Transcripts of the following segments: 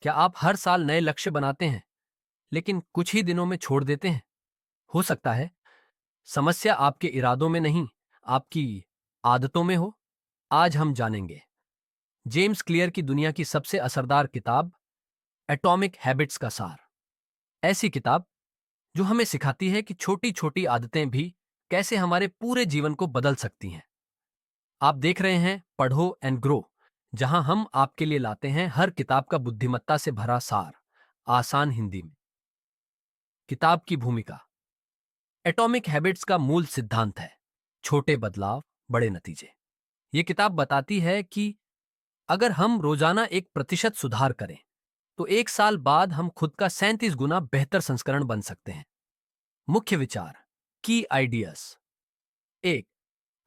क्या आप हर साल नए लक्ष्य बनाते हैं, लेकिन कुछ ही दिनों में छोड़ देते हैं? हो सकता है समस्या आपके इरादों में नहीं, आपकी आदतों में हो। आज हम जानेंगे जेम्स क्लियर की दुनिया की सबसे असरदार किताब एटॉमिक हैबिट्स का सार। ऐसी किताब जो हमें सिखाती है कि छोटी छोटी आदतें भी कैसे हमारे पूरे जीवन को बदल सकती हैं। आप देख रहे हैं पढ़ो एंड ग्रो, जहां हम आपके लिए लाते हैं हर किताब का बुद्धिमत्ता से भरा सार, आसान हिंदी में। किताब की भूमिका। एटॉमिक हैबिट्स का मूल सिद्धांत है छोटे बदलाव, बड़े नतीजे। ये किताब बताती है कि अगर हम रोजाना 1% सुधार करें तो 1 साल बाद हम खुद का 37 गुना बेहतर संस्करण बन सकते हैं। मुख्य विचार, की आइडियाज। 1,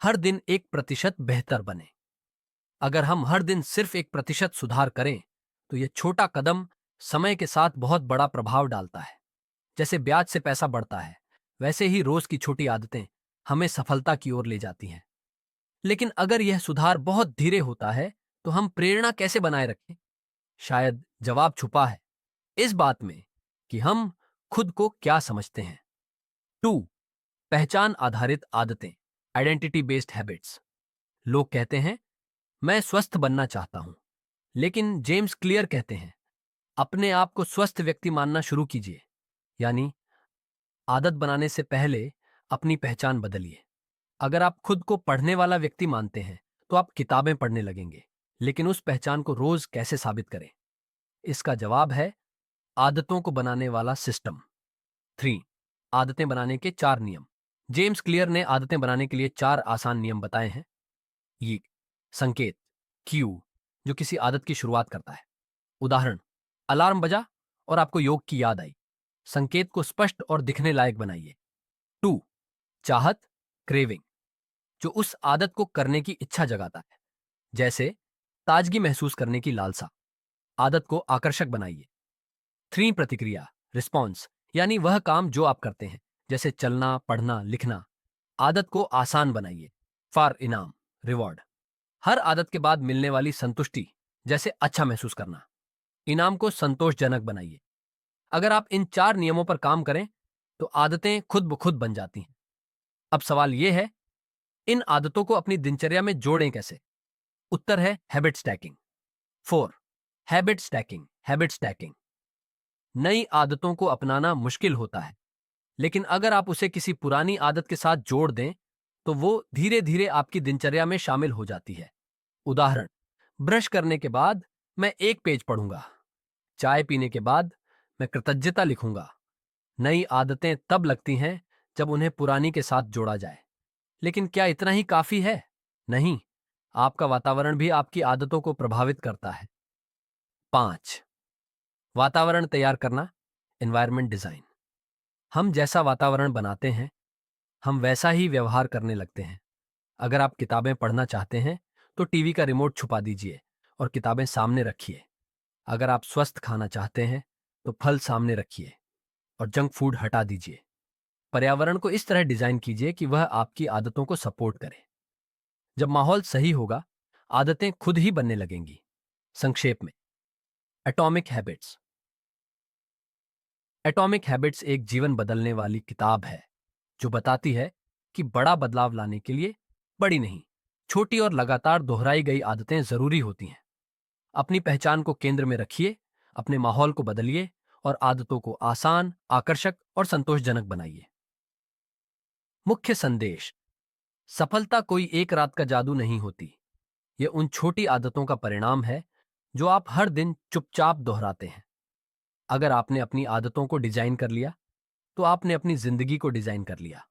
हर दिन 1% बेहतर बने। अगर हम हर दिन सिर्फ 1% सुधार करें तो यह छोटा कदम समय के साथ बहुत बड़ा प्रभाव डालता है। जैसे ब्याज से पैसा बढ़ता है, वैसे ही रोज की छोटी आदतें हमें सफलता की ओर ले जाती हैं। लेकिन अगर यह सुधार बहुत धीरे होता है तो हम प्रेरणा कैसे बनाए रखें? शायद जवाब छुपा है इस बात में कि हम खुद को क्या समझते हैं। 2, पहचान आधारित आदतें, आइडेंटिटी बेस्ड हैबिट्स। लोग कहते हैं मैं स्वस्थ बनना चाहता हूं, लेकिन जेम्स क्लियर कहते हैं अपने आप को स्वस्थ व्यक्ति मानना शुरू कीजिए। यानी आदत बनाने से पहले अपनी पहचान बदलिए। अगर आप खुद को पढ़ने वाला व्यक्ति मानते हैं तो आप किताबें पढ़ने लगेंगे, लेकिन उस पहचान को रोज कैसे साबित करें? इसका जवाब है आदतों को बनाने वाला सिस्टम। 3, आदतें बनाने के 4 नियम। जेम्स क्लियर ने आदतें बनाने के लिए 4 आसान नियम बताए हैं। ये संकेत, क्यू, जो किसी आदत की शुरुआत करता है। उदाहरण, अलार्म बजा और आपको योग की याद आई। संकेत को स्पष्ट और दिखने लायक बनाइए। 2, चाहत, क्रेविंग, जो उस आदत को करने की इच्छा जगाता है। जैसे ताजगी महसूस करने की लालसा। आदत को आकर्षक बनाइए। 3, प्रतिक्रिया, रिस्पॉन्स, यानी वह काम जो आप करते हैं, जैसे चलना, पढ़ना, लिखना। आदत को आसान बनाइए। फॉर इनाम, रिवॉर्ड, हर आदत के बाद मिलने वाली संतुष्टि, जैसे अच्छा महसूस करना। इनाम को संतोषजनक बनाइए। अगर आप इन 4 नियमों पर काम करें तो आदतें खुद ब खुद बन जाती हैं। अब सवाल यह है, इन आदतों को अपनी दिनचर्या में जोड़ें कैसे? उत्तर है हैबिट स्टैकिंग। 4, habit stacking. नई आदतों को अपनाना मुश्किल होता है, लेकिन अगर आप उसे किसी पुरानी आदत के साथ जोड़ दें तो वो धीरे धीरे आपकी दिनचर्या में शामिल हो जाती है। उदाहरण, ब्रश करने के बाद मैं 1 पेज पढ़ूंगा। चाय पीने के बाद मैं कृतज्ञता लिखूंगा। नई आदतें तब लगती हैं जब उन्हें पुरानी के साथ जोड़ा जाए। लेकिन क्या इतना ही काफी है? नहीं, आपका वातावरण भी आपकी आदतों को प्रभावित करता है। 5, वातावरण तैयार करना, एनवायरनमेंट डिजाइन। हम जैसा वातावरण बनाते हैं हम वैसा ही व्यवहार करने लगते हैं। अगर आप किताबें पढ़ना चाहते हैं तो टीवी का रिमोट छुपा दीजिए और किताबें सामने रखिए। अगर आप स्वस्थ खाना चाहते हैं तो फल सामने रखिए और जंक फूड हटा दीजिए। पर्यावरण को इस तरह डिजाइन कीजिए कि वह आपकी आदतों को सपोर्ट करे। जब माहौल सही होगा आदतें खुद ही बनने लगेंगी। संक्षेप में, एटॉमिक हैबिट्स। एटॉमिक हैबिट्स एक जीवन बदलने वाली किताब है जो बताती है कि बड़ा बदलाव लाने के लिए बड़ी नहीं, छोटी और लगातार दोहराई गई आदतें जरूरी होती हैं। अपनी पहचान को केंद्र में रखिए, अपने माहौल को बदलिए और आदतों को आसान, आकर्षक और संतोषजनक बनाइए। मुख्य संदेश। सफलता कोई एक रात का जादू नहीं होती। यह उन छोटी आदतों का परिणाम है जो आप हर दिन चुपचाप दोहराते हैं। अगर आपने अपनी आदतों को डिजाइन कर लिया तो आपने अपनी जिंदगी को डिजाइन कर लिया।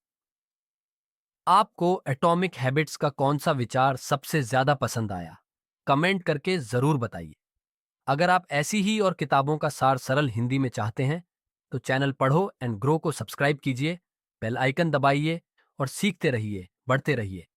आपको एटॉमिक हैबिट्स का कौन सा विचार सबसे ज्यादा पसंद आया? कमेंट करके जरूर बताइए। अगर आप ऐसी ही और किताबों का सार सरल हिंदी में चाहते हैं तो चैनल पढ़ो एंड ग्रो को सब्सक्राइब कीजिए, बेल आइकन दबाइए और सीखते रहिए, बढ़ते रहिए।